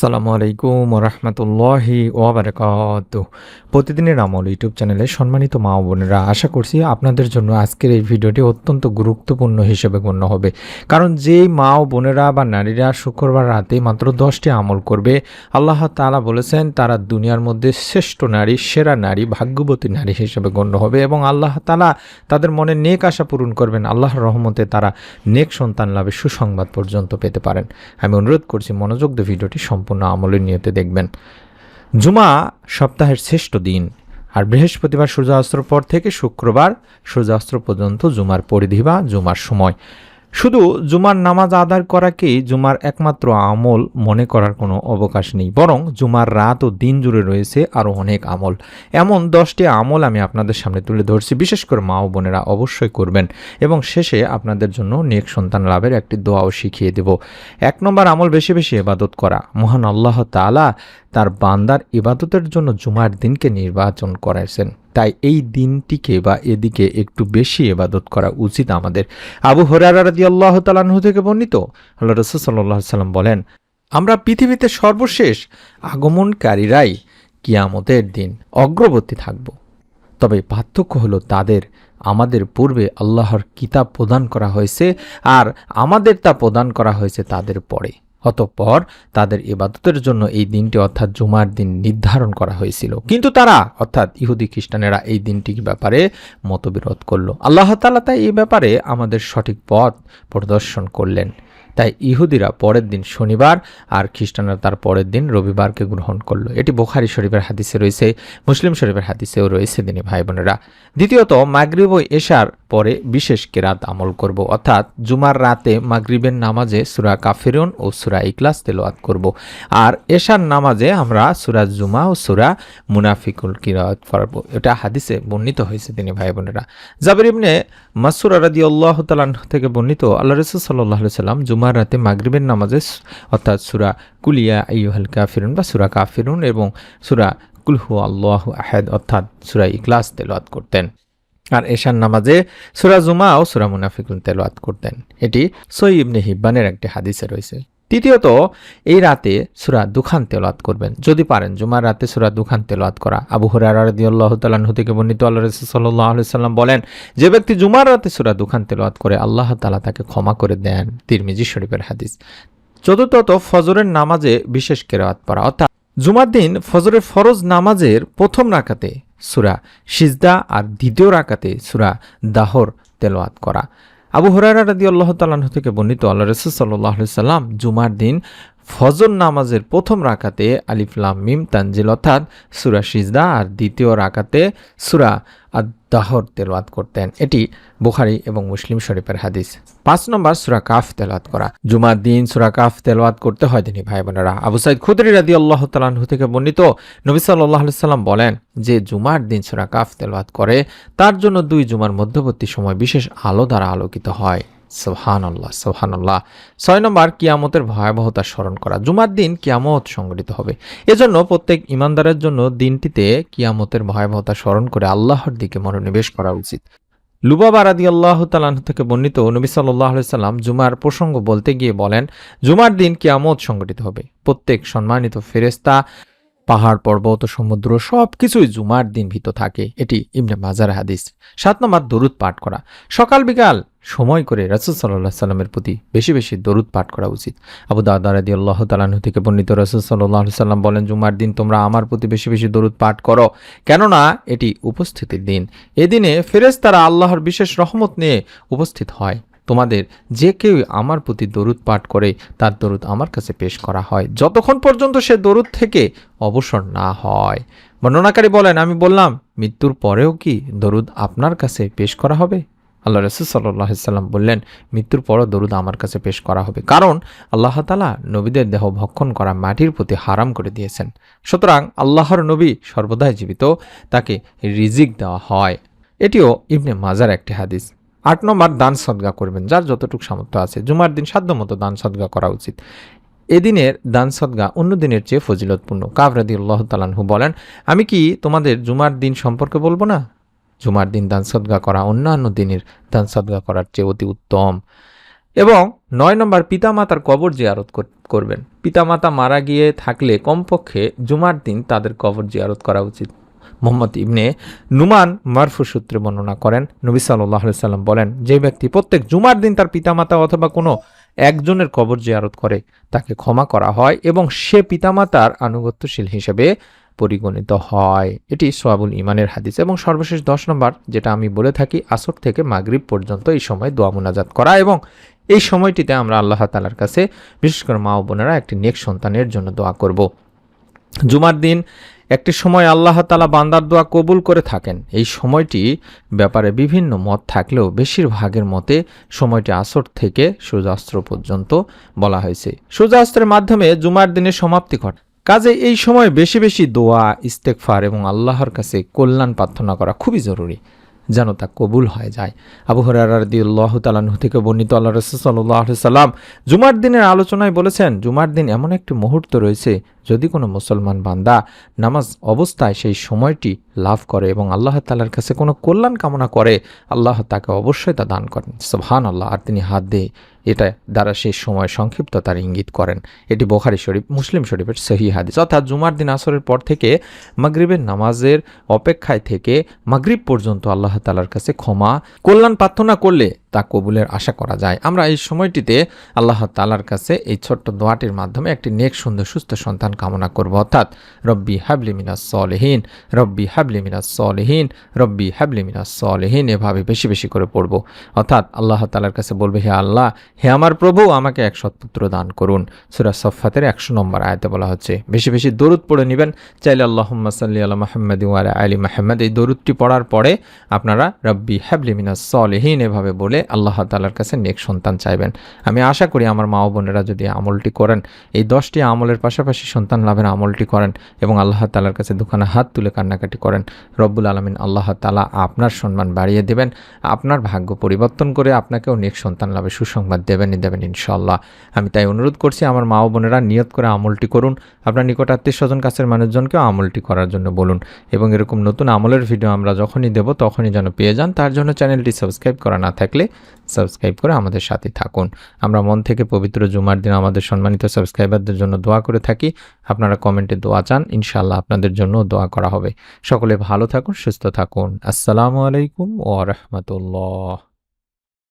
আসসালামু আলাইকুম রহমতুল্লাহি ওয়াবারাকাতুহু। প্রতিদিনের আমল ইউটিউব চ্যানেলে সম্মানিত মা ও বোনেরা, আশা করছি আপনাদের জন্য আজকের এই ভিডিওটি অত্যন্ত গুরুত্বপূর্ণ হিসেবে গণ্য হবে। কারণ যেই মা ও বোনেরা বা নারীরা শুক্রবার রাতে মাত্র 10টি আমল করবে, আল্লাহ তাআলা বলেছেন তারা দুনিয়ার মধ্যে শ্রেষ্ঠ নারী, সেরা নারী, ভাগ্যবতী নারী হিসেবে গণ্য হবে এবং আল্লাহ তাআলা তাদের মনে নেক আশা পূরণ করবেন। আল্লাহর রহমতে তারা নেক সন্তান লাভের সুসংবাদ পর্যন্ত পেতে পারেন। আমি অনুরোধ করছি মনোযোগ দিয়ে ভিডিওটি সম্পূর্ণ আমলের নিয়তে দেখবেন। জুমা সপ্তাহের শ্রেষ্ঠ দিন, আর বৃহস্পতিবার সূর্যাস্তর পর থেকে শুক্রবার সূর্যাস্ত পর্যন্ত জুমার পরিধি বা জুমার সময়। শুধু জুমার নামাজ আদায় করাকেই জুমার একমাত্র আমল মনে করার কোনো অবকাশ নেই, বরং জুমার রাত ও দিন জুড়ে রয়েছে আরও অনেক আমল। এমন 10টি আমল আমি আপনাদের সামনে তুলে ধরছি, বিশেষ করে মা ও বোনেরা অবশ্যই করবেন এবং শেষে আপনাদের জন্য নেক সন্তান লাভের একটি দোয়াও শিখিয়ে দেব। 1 নম্বর আমল, বেশি বেশি ইবাদত করা। মহান আল্লাহ তাআলা তার বান্দার ইবাদতের জন্য জুমার দিনকে নির্বাচন করেছেন, তাই এই দিনটিকে বা এদিকে একটু বেশি ইবাদত করা উচিত আমাদের। আবু হুরায়রা রাদিয়াল্লাহু তাআলা আনহু থেকে বর্ণিত, আল্লাহ রাসূল সাল্লাল্লাহু আলাইহি সাল্লাম বলেন, আমরা পৃথিবীতে সর্বশেষ আগমনকারীরাই কিয়ামতের দিন অগ্রবর্তী থাকব। তবে পার্থক্য হলো তাদের আমাদের পূর্বে আল্লাহর কিতাব প্রদান করা হয়েছে আর আমাদের তা প্রদান করা হয়েছে তাদের পরে। অতঃপর তাদের ইবাদতের জন্য এই দিনটি অর্থাৎ জুমার দিন নির্ধারণ করা হয়েছিল, কিন্তু তারা অর্থাৎ ইহুদি খ্রিস্টানেরা এই দিনটির ব্যাপারে মতবিরোধ করল। আল্লাহ তাআলা তাই এই ব্যাপারে আমাদের সঠিক পথ প্রদর্শন করলেন। তাই ইহুদিরা পরের দিন শনিবার আর খ্রিস্টানরা তার পরের দিন রবিবারকে গ্রহণ করলো। এটি বুখারী শরীফের হাদিসে রয়েছে, মুসলিম শরীফের হাদিসেও রয়েছে দিনী ভাই বোনেরা। দ্বিতীয়ত, মাগরিব ও এশার পরে বিশেষ কেরাত আমল করব, অর্থাৎ জুমার রাতে মাগরিবের নামাজে সূরা কাফিরুন ও সূরা ইখলাস তেলাওয়াত করব, আর এশার নামাজে আমরা সূরা জুমা ও সূরা মুনাফিকুন কিরাত করব। এটা হাদিসে বর্ণিত হয়েছে দিনী ভাই বোনেরা। জাবির ইবনে মাসউদ রাদিয়াল্লাহু তাআলা থেকে বর্ণিত, আল্লাহ রাসূল সাল্লাল্লাহু আলাইহি সাল্লাম জুমার রাতে মাগরিবের নামাজে অর্থাৎ সূরা কুল ইয়া আইয়ুহাল কাফিরুন বা সূরা কাফিরুন এবং সূরা কুল হুয়াল্লাহু আহাদ অর্থাৎ সূরা ইখলাস তেলাওয়াত করতেন, আর এশার নামাজে সূরা জুমা ও সূরা মুনাফিকুন তেলাওয়াত করতেন। এটি সহিহ ইবনে হিব্বানের একটি হাদিসে রয়েছে। তৃতীয়ত, এই রাতে সূরা দুখান তেলাওয়াত করবেন যদি পারেন। জুমার রাতে সূরা দুখান তেলাওয়াত করা। আবু হুরায়রা রাদিয়াল্লাহু তাআলা আনহু থেকে বর্ণিত, আল্লাহ রাসূল সাল্লাল্লাহু আলাইহি সাল্লাম বলেন, যে ব্যক্তি জুমার রাতে সূরা দুখান তেলাওয়াত করে আল্লাহ তাআলা তাকে ক্ষমা করে দেন। তিরমিজি শরীফের হাদিস। চতুর্থত, ফজরের নামাজে বিশেষ কিরাত পড়া, অর্থাৎ জুমার দিন ফজরের ফরজ নামাজের প্রথম রাকাতে সূরা সিজদা আর দ্বিতীয় রাকাতে সূরা দাহর তেলাওয়াত করা। আবু হুরায়রা রাদিয়াল্লাহু তাআলা আনহু থেকে বর্ণিত, আল্লাহ রাসূল সাল্লাল্লাহু আলাইহি সাল্লাম জুমার দিন ফজর নামাজের প্রথম রাকাতে আলিফ লাম মিম তানজিল অর্থাৎ সূরা সিজদা আর দ্বিতীয় রাকাতে সূরা আদ-দাহর তেলাওয়াত করতেন। এটি বুখারী এবং মুসলিম শরীফের হাদিস। 5 নম্বর, সূরা কাফ তেলাওয়াত করা। জুমার দিন সূরা কাফ তেলাওয়াত করতে হয় দিনী ভাই বোনেরা। আবু সাঈদ খুদরি রাদিয়াল্লাহু তাআলা আনহু থেকে বর্ণিত, নবী সাল্লাল্লাহু আলাইহি সাল্লাম বলেন, যে জুমার দিন সূরা কাফ তেলাওয়াত করে তার জন্য 2 জুমার মধ্যবর্তী সময় বিশেষ আলো দ্বারা আলোকিত হয়। সুবহানাল্লাহ, সুবহানাল্লাহ। 6 নম্বর, কিয়ামতের ভয়াবহতা স্মরণ করা। জুমার দিন কিয়ামত সংঘটিত হবে, এজন্য প্রত্যেক ঈমানদারের জন্য দিনটিতে কিয়ামতের ভয়াবহতা স্মরণ করে আল্লাহর দিকে মনোনিবেশ করা উচিত। লুবাবা রাদিয়াল্লাহু তাআলা আনহু থেকে বর্ণিত, নবী সাল্লাল্লাহু আলাইহি সাল্লাম জুমার প্রসঙ্গ বলতে গিয়ে বলেন, জুমার দিন কিয়ামত সংঘটিত হবে। প্রত্যেক সম্মানিত ফেরেশতা, পাহাড় পর্বত সমুদ্র সবকিছুই জুমার দিন ভীত থাকে। এটি ইবনে মাজার হাদিস। 7 নম্বর, দরুদ পাঠ করা। সকাল বিকাল সময় করে রাসূল সাল্লাল্লাহু আলাইহি সাল্লামের প্রতি বেশি বেশি দরুদ পাঠ করা উচিত। আবু দারদা রাদিয়াল্লাহু তাআলা আনহু থেকে বর্ণিত, রাসূল সাল্লাল্লাহু আলাইহি সাল্লাম বলেন, জুমার দিন তোমরা আমার প্রতি বেশি বেশি দরুদ পাঠ করো, কেননা এটি উপস্থিতির দিন। এদিনে ফেরেশতারা আল্লাহর বিশেষ রহমত নিয়ে উপস্থিত হয়। তোমাদের যে কেউ আমার প্রতি দরুদ পাঠ করে তার দরুদ আমার কাছে পেশ করা হয় যতক্ষণ পর্যন্ত সে দরুদ থেকে অবসর না হয়। বর্ণনাকারী বলেন, আমি বললাম, মৃত্যুর পরেও কি দরুদ আপনার কাছে পেশ করা হবে? আল্লাহ রাসূল সাল্লাল্লাহু আলাইহি সাল্লাম বললেন, মৃত্যুর পরও দরুদ আমার কাছে পেশ করা হবে, কারণ আল্লাহ তাআলা নবীদের দেহ ভক্ষণ করা মাটির প্রতি হারাম করে দিয়েছেন। সুতরাং আল্লাহর নবী সর্বদাই জীবিত, তাকে রিজিক দেওয়া হয়। এটিও ইবনে মাজার একটি হাদিস। 8 নম্বর, দান সদকা করবেন যার যতটুকু সামর্থ্য আছে। জুমার দিন সাধ্যমতো দান সদকা করা উচিত। এদিনের দান সদকা অন্য দিনের চেয়ে ফজিলতপূর্ণ। কাব রাদিয়াল্লাহু তাআলা আনহু বলেন, আমি কি তোমাদের জুমার দিন সম্পর্কে বলবো না? জুমার দিন দান সদকা করা অন্যান্য দিনের দান সদকা করার চেয়ে অতি উত্তম। এবং 9 নম্বর পিতামাতার কবর জিয়ারত করবেন। পিতামাতা মারা গিয়ে থাকলে কমপক্ষে জুমার দিন তাদের কবর জিয়ারত করা উচিত। মোহাম্মদ ইবনে নুমান মারফু সূত্রে বর্ণনা করেন, নবী সাল্লাল্লাহু আলাইহি সাল্লাম বলেন, যে ব্যক্তি প্রত্যেক জুমার দিন তার পিতামাতা অথবা কোনো একজনের কবর জিয়ারত করে তাকে ক্ষমা করা হয় এবং সে পিতামাতার আনুগত্যশীল হিসেবে পরিগণিত হয়। এটি সোয়াবুল ইমানের হাদিস। এবং সর্বশেষ 10 নম্বর, যেটা আমি বলে থাকি, আসর থেকে মাগরিব পর্যন্ত এই সময় দোয়া মুনাজাত করা, এবং এই সময়টিতে আমরা আল্লাহ তাআলার কাছে বিশেষ করে মা ও বোনেরা একটি নেক সন্তানের জন্য দোয়া করব। জুমার দিন একটি সময় আল্লাহ তাআলা বান্দার দোয়া কবুল করে থাকেন। এই সময়টি ব্যাপারে বিভিন্ন মত থাকলেও বেশিরভাগের মতে সময়টি আসর থেকে সূর্যাস্ত পর্যন্ত বলা হয়েছে। সূর্যাস্তের মাধ্যমে জুমার দিনের সমাপ্তি ঘটে। কাজে এই সময় বেশি বেশি দোয়া, ইস্তেগফার এবং আল্লাহর কাছে কল্যাণ প্রার্থনা করা খুবই জরুরি, যেন তা কবুল হয়ে যায়। আবু হুরায়রা রাদিয়াল্লাহু তাআলা আনহু থেকে বর্ণিত, আল্লাহ রাসূল সাল্লাল্লাহু আলাইহি সাল্লাম জুমার দিনের আলোচনায় বলেছেন, জুমার দিন এমন একটি মুহূর্ত রয়েছে, যদি কোনো মুসলমান বান্দা নামাজ অবস্থায় সেই সময়টি লাভ করে এবং আল্লাহ তাআলার কাছে কোনো কল্যাণ কামনা করে, আল্লাহ তাকে অবশ্যই তা দান করেন। সুবহানাল্লাহ। আর তিনি হাত দিয়ে এটা দ্বারা সেই সময় সংক্ষিপ্ততার ইঙ্গিত করেন। এটি বুখারী শরীফ, মুসলিম শরীফের সহিহ হাদিস। অর্থাৎ জুমার দিন আসরের পর থেকে মাগরিবের নামাজের অপেক্ষায় থেকে মাগরিব পর্যন্ত আল্লাহ তাআলার কাছে ক্ষমা, কল্যাণ প্রার্থনা করলে তা কবুলের আশা করা যায়। আমরা এই সময়টিতে আল্লাহ তাআলার কাছে এই ছোট্ট দোয়াটির মাধ্যমে একটি নেক, সুন্দর, সুস্থ সন্তান কামনা করব। অর্থাৎ রব্বি হাবলি মিনাস সলিহিন, রব্বি হাবলি মিনাস সলিহিন, রব্বি হাবলি মিনাস সলিহিন, এভাবে বেশি বেশি করে পড়ব। অর্থাৎ আল্লাহ তাআলার কাছে বলবে, হে আল্লাহ, হে আমার প্রভু, আমাকে এক সৎপুত্র দান করুন। সূরা সফফাতের 100 নম্বর আয়াতে বলা হচ্ছে। বেশি বেশি দরুদ পড়ে নেবেন। চাইলে আল্লাহুম্মা সাল্লি আলা মুহাম্মাদ ওয়া আলা আলি মুহাম্মাদ, এই দরুদটি পড়ার পরে আপনারা রব্বি হাবলি মিনাস সলিহিন এভাবে বলে আল্লাহ তাআলার কাছে নেক সন্তান চাইবেন। আমি আশা করি আমার মা ও বোনেরা যদি আমলটি করেন, এই 10টি আমলের পাশাপাশি সন্তান লাভের আমলটি করেন এবং আল্লাহ তাআলার কাছে দুখানা হাত তুলে কান্নাকাটি করেন, রব্বুল আলামিন আল্লাহ তাআলা আপনার সম্মান বাড়িয়ে দেবেন, আপনার ভাগ্য পরিবর্তন করে আপনাকেও নেক সন্তান লাভের সুসংবাদ দেবেন ইনশাআল্লাহ। আমি তাই অনুরোধ করছি আমার মা ও বোনেরা নিয়ত করে আমলটি করুন। আপনার নিকট আত্মীয় স্বজন, কাছের মানুষজনকেও আমলটি করার জন্য বলুন, এবং এরকম নতুন আমলের ভিডিও আমরা যখনই দেব তখনই যেন পেয়ে যান। তার জন্য চ্যানেলটি সাবস্ক্রাইব করা না থাকলে সাবস্ক্রাইব করে আমাদের সাথে থাকুন। আমরা মন থেকে পবিত্র জুমার দিন আমাদের সম্মানিত সাবস্ক্রাইবারদের জন্য দোয়া করে থাকি। আপনারা কমেন্টে দোয়া চান, ইনশাআল্লাহ আপনাদের জন্য দোয়া করা হবে। সকলে ভালো থাকুন, সুস্থ থাকুন। আসসালামু আলাইকুম ওয়া রাহমাতুল্লাহ।